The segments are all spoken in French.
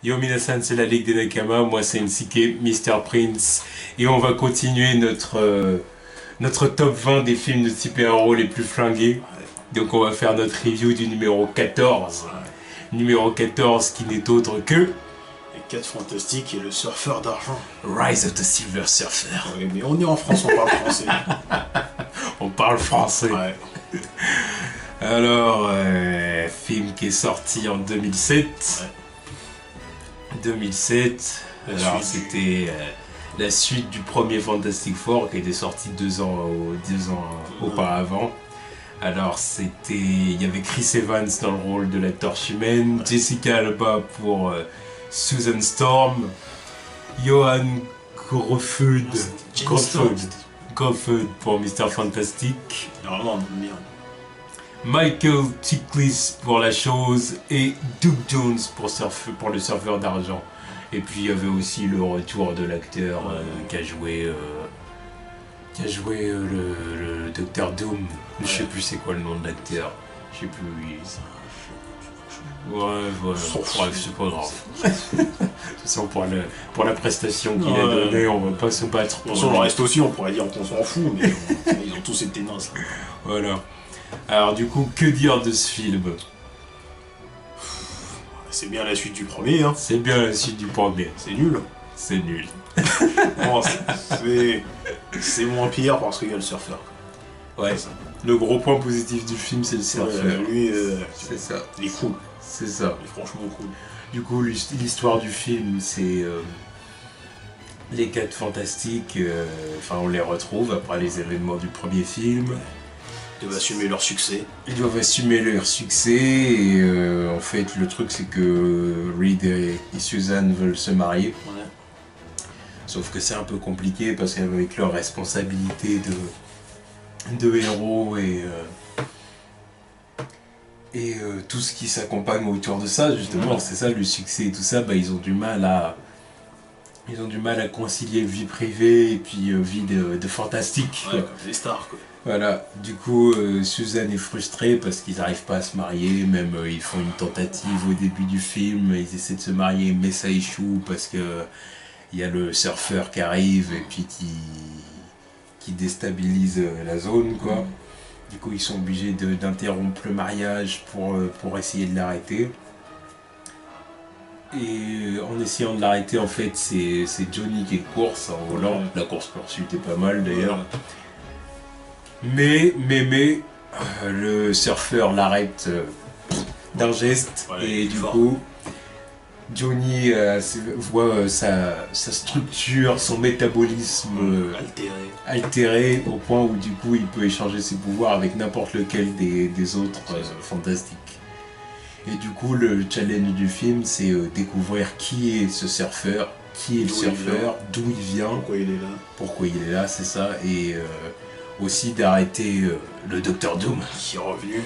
Yo minasan, c'est la Ligue des Nakama, moi c'est NCK, Mr. Prince, et on va continuer notre top 20 des films de super-héros les plus flingués. Donc on va faire notre review du numéro 14. Numéro 14 qui n'est autre que... Les 4 fantastiques et le surfeur d'argent. Rise of the Silver Surfer. Oui, mais on est en France, on parle français. On parle français. Ouais. Alors, film qui est sorti en 2007. Ouais. 2007. Alors c'était la suite du premier Fantastic Four qui était sorti 2 ans auparavant. Alors il y avait Chris Evans dans le rôle de la Torche Humaine, Jessica Alba pour Susan Storm, Johan Crawford pour Mr. Fantastic, Normalement, merde. Michael Chiklis pour La Chose et Doug Jones pour le surfeur d'argent. Et puis il y avait aussi le retour de l'acteur qui a joué le Docteur Doom. Je sais plus c'est quoi le nom de l'acteur. Je sais plus où il est. Ouais, voilà. Bref, c'est pas grave. De toute façon, pour la prestation qu'il a donnée, on va pas se battre. De toute façon, le reste aussi, on pourrait dire qu'on s'en fout, mais ils ont tous été nazes. Voilà. Alors du coup, que dire de ce film? C'est bien la suite du premier, hein. C'est bien la suite du premier. C'est nul. C'est nul. Non, c'est moins pire parce qu'il y a le surfeur. Ouais. Le gros point positif du film, c'est le surfeur. Lui, c'est ça. Il est cool. C'est ça. Il est franchement cool. Du coup, l'histoire du film, c'est les 4 fantastiques. On les retrouve après les événements du premier film. Ils doivent assumer leur succès. Ils doivent assumer leur succès et en fait le truc c'est que Reed et Susan veulent se marier. Ouais. Sauf que c'est un peu compliqué parce qu'avec leur responsabilité de héros et tout ce qui s'accompagne autour de ça, justement, c'est ça le succès et tout ça, ils ont du mal à concilier vie privée et puis vie de fantastique. Ouais, comme les stars quoi. Voilà, du coup, Suzanne est frustrée parce qu'ils n'arrivent pas à se marier, même ils font une tentative au début du film, ils essaient de se marier, mais ça échoue parce que il y a le surfeur qui arrive et puis qui déstabilise la zone, quoi. Du coup, ils sont obligés d'interrompre le mariage pour essayer de l'arrêter. Et en essayant de l'arrêter, en fait, c'est Johnny qui course en volant. La course-poursuite est pas mal d'ailleurs. Mais le surfeur l'arrête d'un geste et du coup Johnny voit sa structure, son métabolisme altéré au point où du coup il peut échanger ses pouvoirs avec n'importe lequel des autres fantastiques. Et du coup le challenge du film c'est découvrir qui est ce surfeur, qui est le surfeur, d'où il vient, pourquoi il est là, c'est ça, et aussi d'arrêter le Docteur Doom qui est revenu.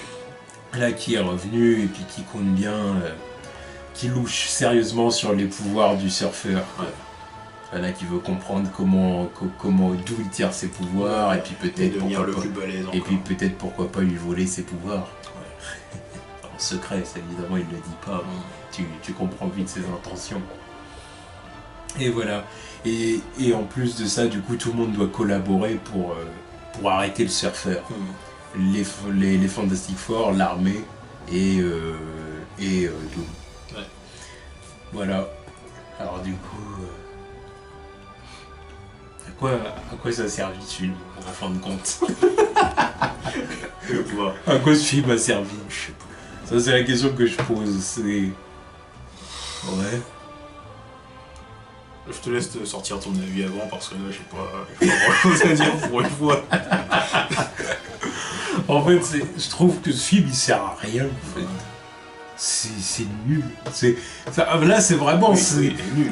Là qui est revenu et puis qui compte bien, qui louche sérieusement sur les pouvoirs du surfeur. Voilà, qui veut comprendre d'où il tire ses pouvoirs et puis peut-être pourquoi pas lui voler ses pouvoirs. En secret, ça évidemment il le dit pas, tu comprends vite ses intentions. Et voilà. Et en plus de ça, du coup tout le monde doit collaborer pour arrêter le surfeur. Les Fantastic Four, l'armée et Doom. Ouais. Voilà. Alors du coup, à quoi ça a servi ce film, en fin de compte? À quoi ce film a servi? Je sais pas. Ça c'est la question que je pose. C'est... Ouais. Je te laisse te sortir ton avis avant parce que là j'ai pas grand chose à dire pour une fois. En fait, je trouve que ce film il sert à rien. En fait. C'est nul. Là c'est vraiment... c'est nul.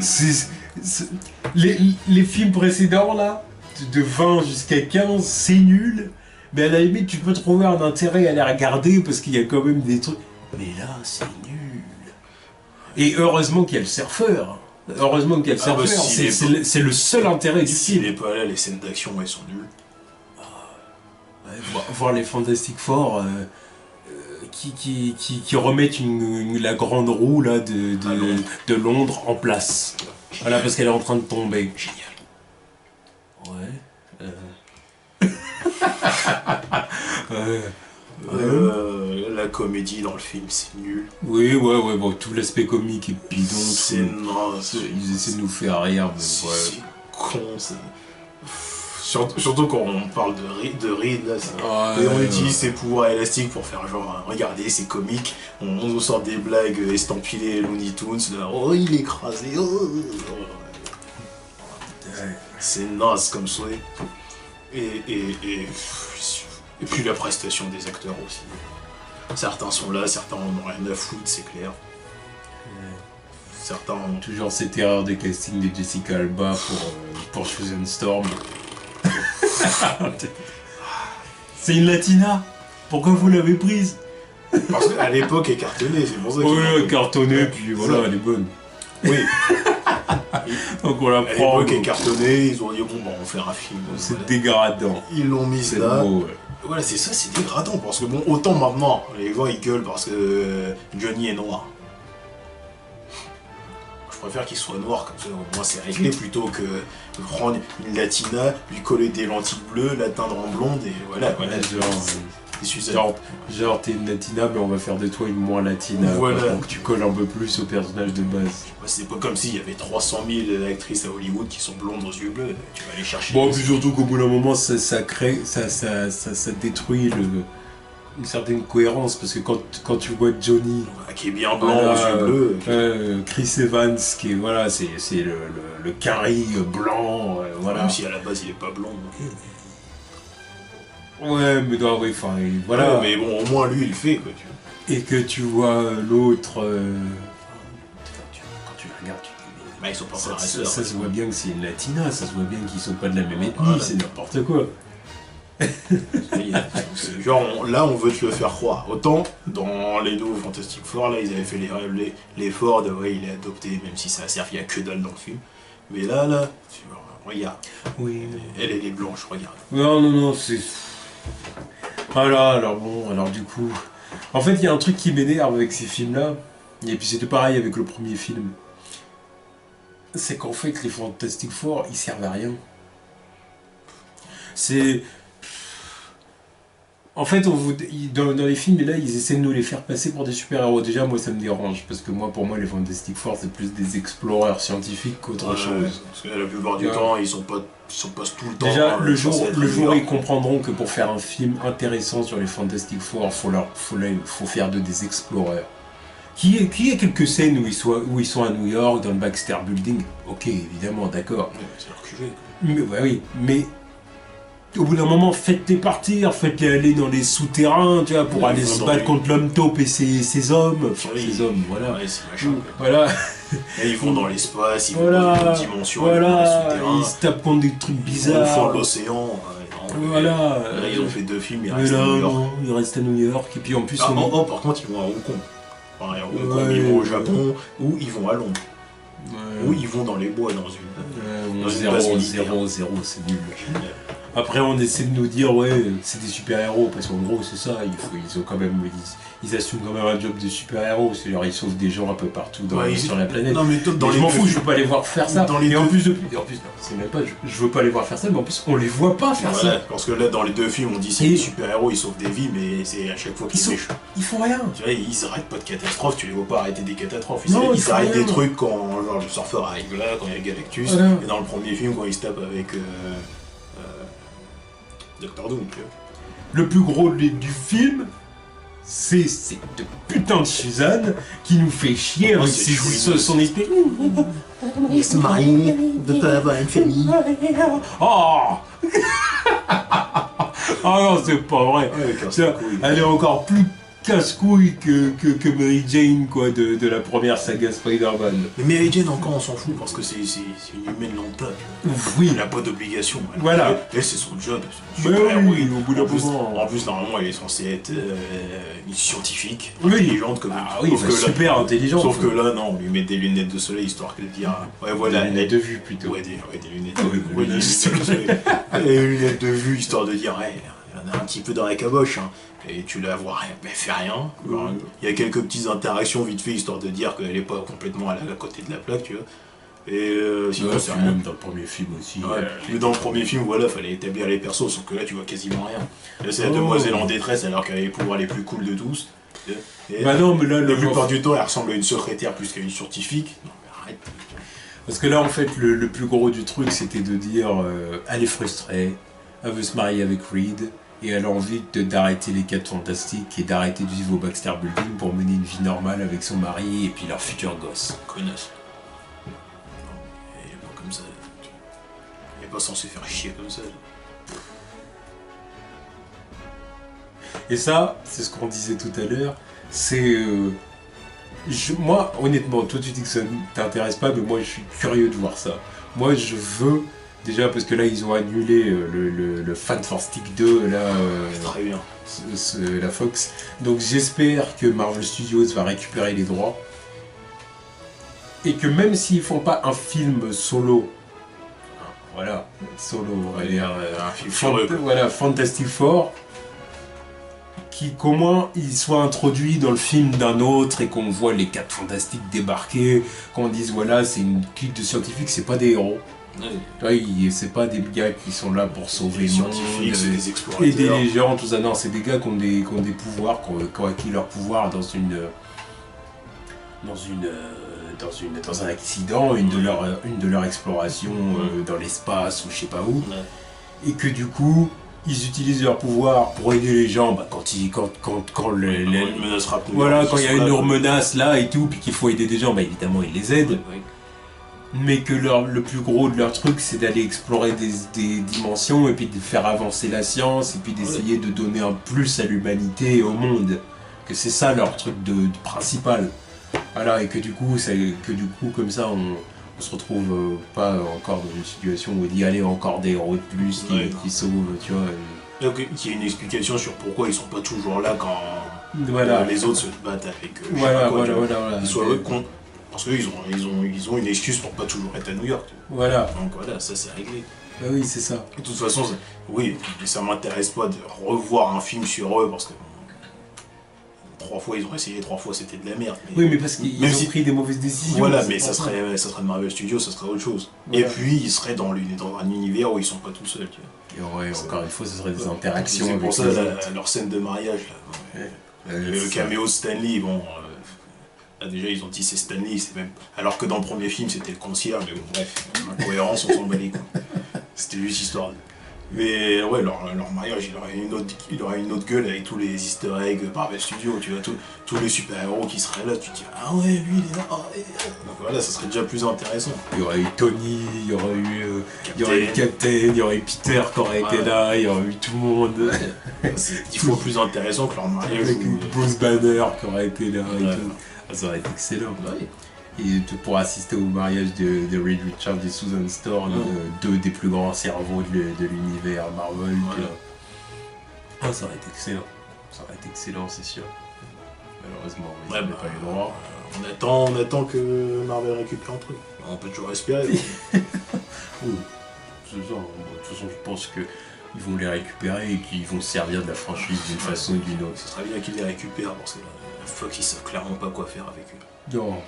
Les films précédents là, de 20 jusqu'à 15, c'est nul. Mais à la limite tu peux trouver un intérêt à les regarder parce qu'il y a quand même des trucs. Mais là c'est nul. Et heureusement qu'il y a le surfeur. Heureusement qu'il y a le surfeur, c'est le seul intérêt du film. S'il n'est pas là, les scènes d'action elles sont nulles. Voir les Fantastic Four qui remettent la grande roue là, de Londres en place. Voilà, parce qu'elle est en train de tomber. Ouais. La comédie dans le film, c'est nul. Oui, ouais, bon, tout l'aspect comique est bidon. C'est naze. Ils essaient de nous faire rire, mais c'est con, ça. Surtout quand on parle de Reed, là, et on utilise ses pouvoirs élastiques pour faire genre, regardez, c'est comique, on nous sort des blagues estampillées Looney Tunes, là, oh, il est écrasé, oh. C'est naze comme souhait. Et puis la prestation des acteurs aussi. Certains sont là, certains en ont rien à foutre, c'est clair. Certains ont... Toujours cette erreur de casting de Jessica Alba pour Susan Storm. C'est une latina. Pourquoi vous l'avez prise? Parce qu'à l'époque elle cartonnait, c'est pour ça oui, elle cartonnait, puis voilà, elle est bonne. Oui. Donc on la prend. À l'époque elle cartonnait, ils ont dit bon bah on va faire un film. C'est voilà. dégradant. Ils l'ont mise là. Beau, ouais. Voilà, c'est ça, c'est dégradant parce que bon, autant maintenant, les gens ils gueulent parce que Johnny est noir. Je préfère qu'il soit noir, comme ça au moins c'est réglé, plutôt que prendre une latina, lui coller des lentilles bleues, la teindre en blonde et voilà. Genre t'es une latina, mais on va faire de toi une moins latina. Voilà. Donc tu colles un peu plus au personnage de base. C'est pas comme s'il y avait 300 000 actrices à Hollywood qui sont blondes aux yeux bleus, tu vas aller chercher. Bon, puis surtout qu'au bout d'un moment, ça détruit une certaine cohérence, parce que quand tu vois Johnny, qui est bien blanc aux yeux bleus, Chris Evans, qui est voilà, c'est le carré blanc, voilà. Même si à la base il est pas blond. Ouais, mais non, oui, enfin, voilà. Ouais, mais bon, au moins lui il le fait, quoi, tu vois. Et que tu vois l'autre, quand tu le regardes, bah, ils sont pas frères et ça sœurs. Ça se voit bien que c'est une latina, ça se voit bien qu'ils sont pas de la même ethnie, Voilà. c'est n'importe quoi. Genre là on veut te le faire croire. Autant dans les nouveaux Fantastic Four, là ils avaient fait l'effort de ouais il est adopté, même si ça a servi à que dalle dans le film. Mais là, tu vois, regarde. Oui. Elle est blanche, regarde. Non, c'est... Voilà, alors du coup... En fait, il y a un truc qui m'énerve avec ces films-là, et puis c'était pareil avec le premier film. C'est qu'en fait, les Fantastic Four, ils servent à rien. C'est... En fait, dans les films, là, ils essaient de nous les faire passer pour des super-héros. Déjà, moi, ça me dérange, parce que pour moi, les Fantastic Four, c'est plus des exploreurs scientifiques qu'autre chose. Parce que la plupart du temps, ils sont pas tout le temps... Déjà, le jour ils comprendront que pour faire un film intéressant sur les Fantastic Four, faut faire des exploreurs. Qui a quelques scènes où ils sont à New York, dans le Baxter Building. Ok, évidemment, d'accord. Ouais, c'est reculé. Mais, ouais, oui, mais... Au bout d'un moment, faites-les partir, faites-les aller dans les souterrains, tu vois, pour aller se battre contre l'homme taupe et ses hommes. Enfin, ses hommes, voilà. Ouais, c'est machin. Voilà. Et ils vont dans l'espace, ils vont Voilà. dans une dimension, Voilà. dans les souterrains. Ils se tapent contre des trucs Au bizarres. fond de l'océan. Voilà. Là, ils ont fait 2 films, ils Mais restent à là, New York. non, ils restent à New York. Et puis en plus, Par contre, ils vont à Hong Kong. Enfin, à Hong Kong, ils vont au Japon, ou ils vont à Londres. Ou ils vont dans les bois, dans une base militaire. 0, c'est nul. Après, on essaie de nous dire, ouais, c'est des super-héros, parce qu'en gros, c'est ça, ils ont quand même, ils assument quand même un job de super-héros, c'est-à-dire ils sauvent des gens un peu partout sur la planète. Non, mais Je m'en fous, je veux pas les voir faire ça. Et en plus, non, c'est même pas, je veux pas les voir faire ça, mais en plus, on les voit pas faire ça. Parce que là, dans les 2 films, on dit c'est des super-héros, ils sauvent des vies, mais c'est à chaque fois qu'ils méchent. Ils font rien. Tu vois, ils arrêtent pas de catastrophes, tu les vois pas arrêter des catastrophes. Non, ils arrêtent des trucs quand, genre, le surfeur arrive là, quand il y a Galactus, voilà. et dans le premier film, quand il se tape avec Doctor Doom, tu vois. Le plus gros du film, c'est de putain de Suzanne qui nous fait chier avec son esprit. Il se marie, de pas avoir une famille. Oh oh non, c'est pas vrai. Ouais, elle est encore plus casse-couille que Mary Jane, quoi, de la première saga Spider-Man. Mais Mary Jane, encore, on s'en fout parce que c'est une humaine lambda. Oui. Elle n'a pas d'obligation. Voilà. Elle, c'est son job. Oui, au bout d'un moment. En plus, normalement, elle est censée être une scientifique, oui. intelligente comme oui, super intelligente. Sauf que là, non, on lui met des lunettes de soleil histoire qu'elle dise ouais, voilà. Des lunettes de vue plutôt. Ouais, des lunettes de vue. Des lunettes de vue histoire de dire ouais. en a un petit peu dans la caboche, hein, et tu la vois rien, mais fait rien. Il y a quelques petites interactions vite fait, histoire de dire qu'elle est pas complètement à côté de la plaque, tu vois. Et sinon, c'est rien. Même dans le premier film aussi. Mais dans le premier film, voilà, fallait établir les persos, sauf que là, tu vois quasiment rien. Là, c'est la demoiselle en détresse, alors qu'elle a les pouvoirs les plus cool de tous. Et bah non, mais là, la plupart du temps, elle ressemble à une secrétaire plus qu'à une scientifique. Non, mais arrête. Parce que là, en fait, le plus gros du truc, c'était de dire elle est frustrée, elle veut se marier avec Reed, et elle a envie d'arrêter les 4 fantastiques et d'arrêter de vivre au Baxter Building pour mener une vie normale avec son mari et puis leur futur gosse. Connasse. Elle est pas comme ça. Elle est pas censée faire chier comme ça. Et ça, c'est ce qu'on disait tout à l'heure, c'est... moi, honnêtement, toi tu dis que ça ne t'intéresse pas, mais moi je suis curieux de voir ça. Moi je veux, déjà parce que là ils ont annulé le Fantastic 2, là, très bien. La Fox. Donc j'espère que Marvel Studios va récupérer les droits. Et que même s'ils font pas un film solo, voilà, solo, on va dire, un film voilà, Fantastic Four, qu'au moins il soit introduit dans le film d'un autre et qu'on voit les 4 fantastiques débarquer, qu'on dise voilà, c'est une clique de scientifiques, c'est pas des héros. C'est pas des gars qui sont là pour sauver le monde, aider les gens, tout ça. Non, c'est des gars qui ont des pouvoirs, qui ont acquis leur pouvoir dans un accident, une de leurs explorations dans l'espace ou je sais pas où, et que du coup ils utilisent leur pouvoir pour aider les gens quand il y a une menace là et tout, puis qu'il faut aider des gens, évidemment ils les aident. Mais que le plus gros de leur truc, c'est d'aller explorer des dimensions et puis de faire avancer la science et puis d'essayer de donner un plus à l'humanité et au monde. Que c'est ça leur truc de principal. Voilà, et que du coup, comme ça, on se retrouve pas encore dans une situation où il dit allez, encore des héros de plus qui sauvent, tu vois. Donc, il y a une explication sur pourquoi ils sont pas toujours là quand les autres se battent avec eux. Voilà. Ils soient cons. Parce qu'ils ont une excuse pour pas toujours être à New York. Voilà. Donc voilà, ça c'est réglé. Bah oui, c'est ça. De toute façon, ça m'intéresse pas de revoir un film sur eux parce que 3 fois ils ont essayé, 3 fois c'était de la merde. Oui, mais parce qu'ils ont pris des mauvaises décisions. Voilà, mais ça serait de Marvel Studios, ça serait autre chose. Voilà. Et puis ils seraient dans un univers où ils sont pas tout seuls. Tu vois. Et encore une fois, ce serait des interactions. C'est pour ça leur scène de mariage là. Le caméo de Stanley, bon. Là, déjà ils ont dit c'est Stanley, c'est même. Alors que dans le premier film c'était le concierge, mais bon, bref, incohérence, on s'en bat les couilles. C'était juste histoire de. Mais ouais, leur mariage, il aurait une autre gueule avec tous les easter eggs Marvel Studios, tu vois, tous les super-héros qui seraient là, tu te dis ah ouais, lui il est là, donc voilà, ça serait déjà plus intéressant. Il y aurait eu Tony, il y aurait eu Captain, il y aurait eu Peter qui aurait été là, il y aurait eu tout le monde. C'est 10 fois plus intéressant que leur mariage. Avec Bruce Banner qui aurait été là et tout. Ça aurait été excellent. Et pour assister au mariage de Reed Richards et Susan Storm, 2 des plus grands cerveaux de l'univers Marvel. Ça aurait été excellent. Ça aurait été excellent, c'est sûr. Malheureusement, ils n'avaient pas eu le droit. On attend que Marvel récupère un truc. On peut toujours espérer. De toute façon, je pense qu'ils vont les récupérer et qu'ils vont se servir de la franchise d'une façon ou d'une autre. Ce serait bien qu'ils les récupèrent parce que Fox, ils savent clairement pas quoi faire avec eux. Non,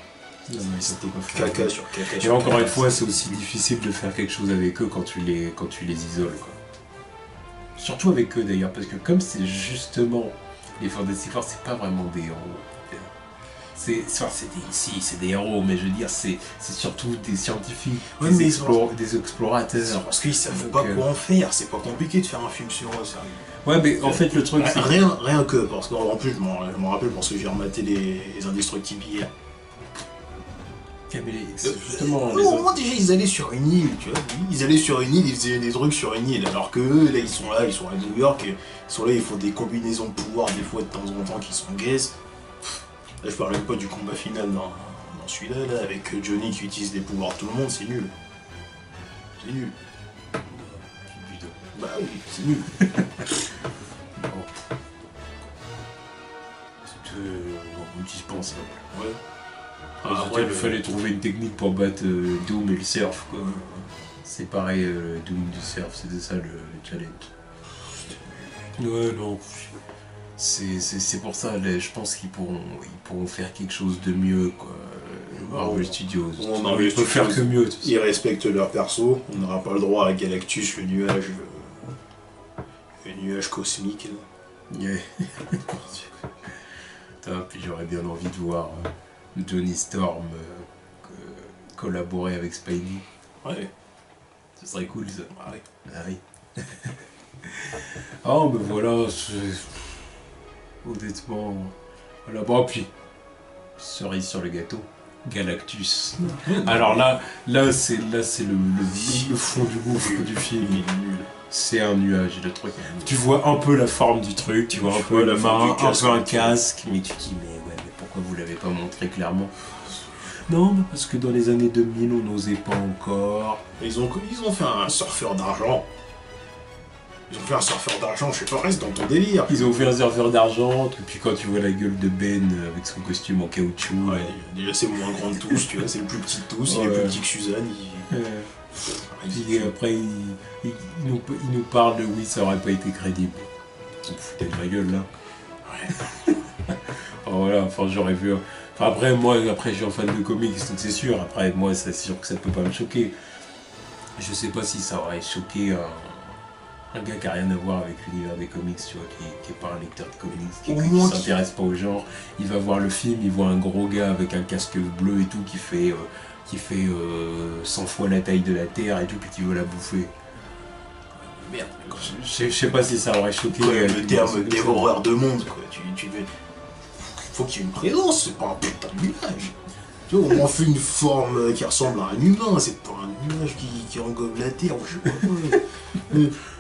c'était caca sur caca. Et encore une fois, c'est aussi difficile de faire quelque chose avec eux quand tu les isoles, quoi. Surtout avec eux d'ailleurs, parce que comme c'est justement les Fantastic Four, c'est pas vraiment des héros. C'est des héros, mais je veux dire, c'est surtout des scientifiques, des explorateurs. Parce qu'ils savent pas quoi en faire, c'est pas compliqué de faire un film sur eux, sérieux. Ouais, mais en fait, le truc, c'est. Rien que, parce qu'en plus, je m'en rappelle parce que j'ai rematé les Indestructibles hier. Justement, au moment déjà ils allaient sur une île, tu vois, ils allaient sur une île, ils faisaient des trucs sur une île, alors que eux, là ils sont à New York, et ils sont là, ils font des combinaisons de pouvoirs des fois de temps en temps qui sont gays. Là je parle même pas du combat final dans celui-là, là, avec Johnny qui utilise les pouvoirs de tout le monde, c'est nul. C'est nul. Bah oui, c'est nul. C'est dispensable. Ouais. Il fallait trouver une technique pour battre Doom et le surf, quoi. C'est pareil, Doom du surf, c'était ça le challenge. Ouais, non. C'est pour ça, là, je pense qu'ils pourront faire quelque chose de mieux, quoi. Marvel Studios. Ils peuvent faire que mieux. Ils respectent leur perso, on n'aura pas le droit à Galactus, le nuage cosmique. Yeah. Puis j'aurais bien envie de voir Johnny Storm collaborer avec Spidey. Ouais. Ce serait cool ça. Ah oui. Ah oui. Oh, mais voilà, honnêtement. Voilà, bon, puis, cerise sur le gâteau, Galactus. Alors là c'est le fond du gouffre du film. C'est un nuage, le truc. Tu vois un peu la forme du truc, tu vois un peu la main, un peu un casque, mais tu te dis, mais pourquoi vous l'avez pas montré clairement? Non, mais parce que dans les années 2000, on n'osait pas encore. Ils ont fait un surfeur d'argent. Ils ont fait un surfeur d'argent, je sais pas, reste dans ton délire. Ils ont fait un surfeur d'argent, et puis quand tu vois la gueule de Ben avec son costume en caoutchouc. Ouais, déjà c'est moins grand de tous, tu vois, c'est le plus petit de tous, il est plus petit que Suzanne. Puis après, il nous parle de oui, ça aurait pas été crédible. On foutait de ma gueule là. Ouais. Voilà, enfin j'aurais vu. Enfin après, je suis un fan de comics, donc c'est sûr. Après, moi, c'est sûr que ça peut pas me choquer. Je sais pas si ça aurait choqué un gars qui a rien à voir avec l'univers des comics, tu vois, qui est pas un lecteur de comics, qui s'intéresse pas au genre. Il va voir le film, il voit un gros gars avec un casque bleu et tout qui fait 100 fois la taille de la Terre et tout, puis qui veut la bouffer. Merde. Je sais pas si ça aurait choqué. Le terme dévoreur de monde, quoi. Faut qu'il y ait une présence, c'est pas un putain de nuage. Tu vois, on en fait une forme qui ressemble à un humain, c'est pas un nuage qui englobe la Terre, je sais pas quoi.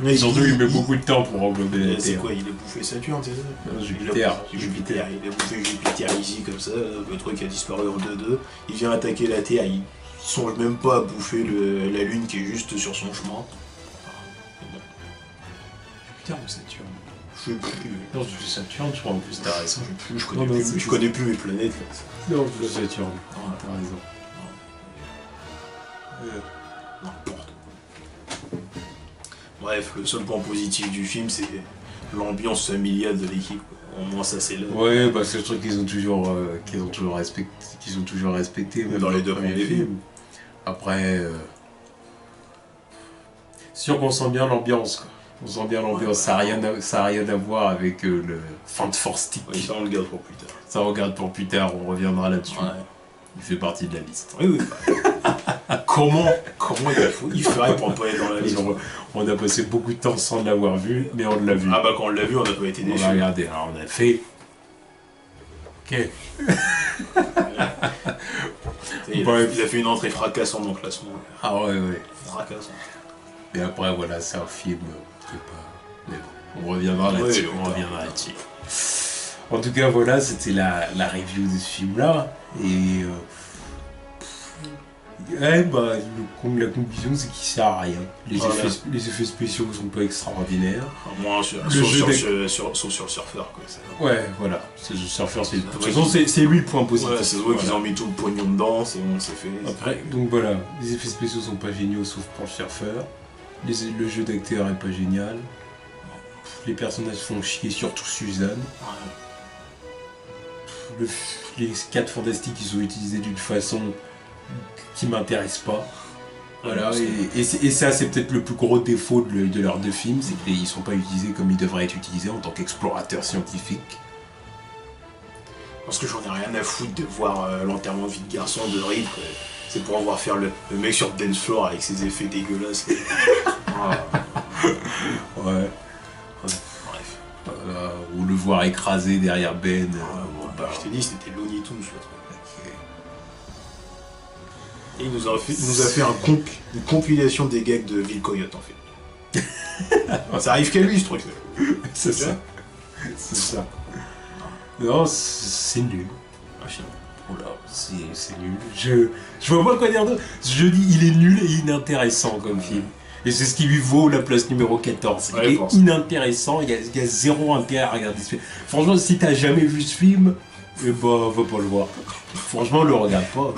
Mais surtout, il met beaucoup de temps pour englober la Terre. C'est quoi, il a bouffé Saturne, c'est ça? Non, Jupiter. Il a bouffé Jupiter ici, comme ça, le truc a disparu en 2-2. Il vient attaquer la Terre, il songe même pas à bouffer la Lune qui est juste sur son chemin. Jupiter ou Saturne? Je sais plus. Non, je suis Saturne, je crois en plus, t'as raison. Je connais plus mes planètes. Là. Non, je suis Saturne. T'as raison. N'importe. Bref, le seul point positif du film, c'est l'ambiance familiale de l'équipe. Au moins, ça, c'est là. Ouais, bah c'est le truc qu'ils ont toujours respecté, même dans les deux premiers films. Après, sûr qu'on sent bien l'ambiance, quoi. On sent bien l'ambiance, ça a rien à voir avec le Fant Force Stick. Oui, ça on le garde pour plus tard. Ça on regarde pour plus tard, on reviendra là-dessus. Ouais. Il fait partie de la liste. Oui. Comment il ferait pour ne pas être dans la liste? On a passé beaucoup de temps sans l'avoir vu, mais on l'a vu. Ah bah quand on l'a vu, on n'a pas été déçus. On l'a regardé, alors on a fait... Ok. Il a fait une entrée fracassante dans le classement. Ah ouais. Fracassant. Et après voilà, c'est un film qui est pas... Mais bon, on reviendra là-dessus. En tout cas voilà, c'était la review de ce film-là. Et... la conclusion c'est qu'il sert à rien. Les effets spéciaux sont pas extraordinaires. Moins sauf sur le surfeur quoi. Ouais, voilà. C'est le surfeur, de toute façon c'est lui le point positif. Ouais, c'est vrai qu'ils ont mis tout le pognon dedans, c'est bon, c'est fait. Après, donc voilà, les effets spéciaux sont pas géniaux sauf pour le surfeur. Le jeu d'acteur est pas génial. Les personnages font chier, surtout Suzanne. Les 4 fantastiques ils sont utilisés d'une façon qui m'intéresse pas. Voilà, et ça c'est peut-être le plus gros défaut de leurs deux films, c'est qu'ils sont pas utilisés comme ils devraient être utilisés en tant qu'explorateurs scientifiques. Parce que j'en ai rien à foutre de voir l'enterrement de vie de garçon de Reed. C'est pour avoir faire le mec sur le dance floor avec ses effets dégueulasses. Ouais. Bref. Ou le voir écrasé derrière Ben. Je t'ai dit, c'était Looney Tunes le truc. Et il nous a fait une compilation des gags de Ville Coyote en fait. Ça arrive qu'à lui ce truc. C'est ça. Non, c'est nul. Oula, c'est nul. Je vois pas quoi dire d'autre. Je dis, il est nul et inintéressant comme film. Et c'est ce qui lui vaut la place numéro 14. Il est inintéressant, il y a zéro intérêt à regarder ce film. Franchement, si t'as jamais vu ce film, eh bah, va pas le voir. Franchement, le regarde pas.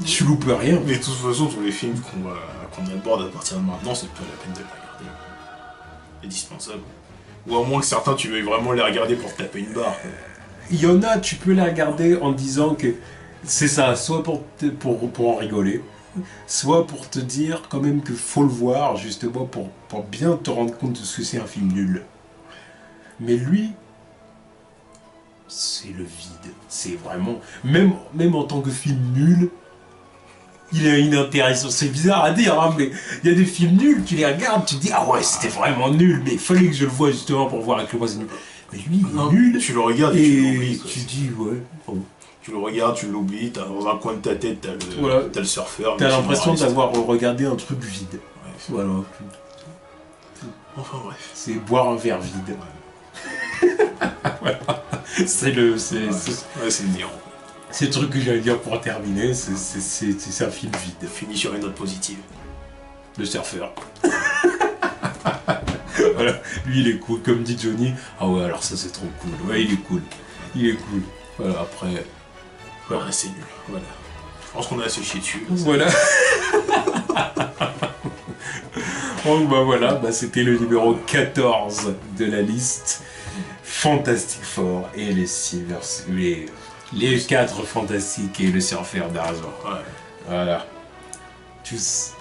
Tu loupes rien. Mais de toute façon, tous les films qu'on aborde à partir de maintenant, c'est pas la peine de les regarder. C'est indispensable. Ou à moins que certains, tu veuilles vraiment les regarder pour te taper une barre. Il y en a, tu peux les regarder en disant que c'est ça, soit pour en rigoler, soit pour te dire quand même que faut le voir, justement, pour bien te rendre compte de ce que c'est un film nul. Mais lui, c'est le vide. C'est vraiment... Même en tant que film nul, il est inintéressant. C'est bizarre à dire, hein, mais il y a des films nuls, tu les regardes, tu te dis « Ah ouais, c'était vraiment nul, mais il fallait que je le voie justement pour voir à quel point c'est nul. » Mais lui, il est nul. Tu le regardes et tu l'oublies. Tu dis « Ouais, bon. » Tu le regardes, tu l'oublies, dans un coin de ta tête, t'as le surfeur. T'as l'impression d'avoir regardé un truc vide. Ouais, voilà. Enfin bref. C'est boire un verre vide. Voilà. C'est le... C'est le néant. C'est le truc que j'allais dire pour terminer, c'est un film vide. Fini sur une note positive. Le surfeur. Voilà. Lui il est cool, comme dit Johnny. Ah ouais, alors ça c'est trop cool. Ouais, il est cool. Il est cool. Voilà, après... Voilà, c'est nul. Voilà. Je pense qu'on a assez chié dessus. Voilà. Donc bah voilà, bah, c'était le numéro 14 de la liste. Fantastic Four et les 4 fantastiques et le surfeur d'argent. Ouais. Voilà. Tchuss.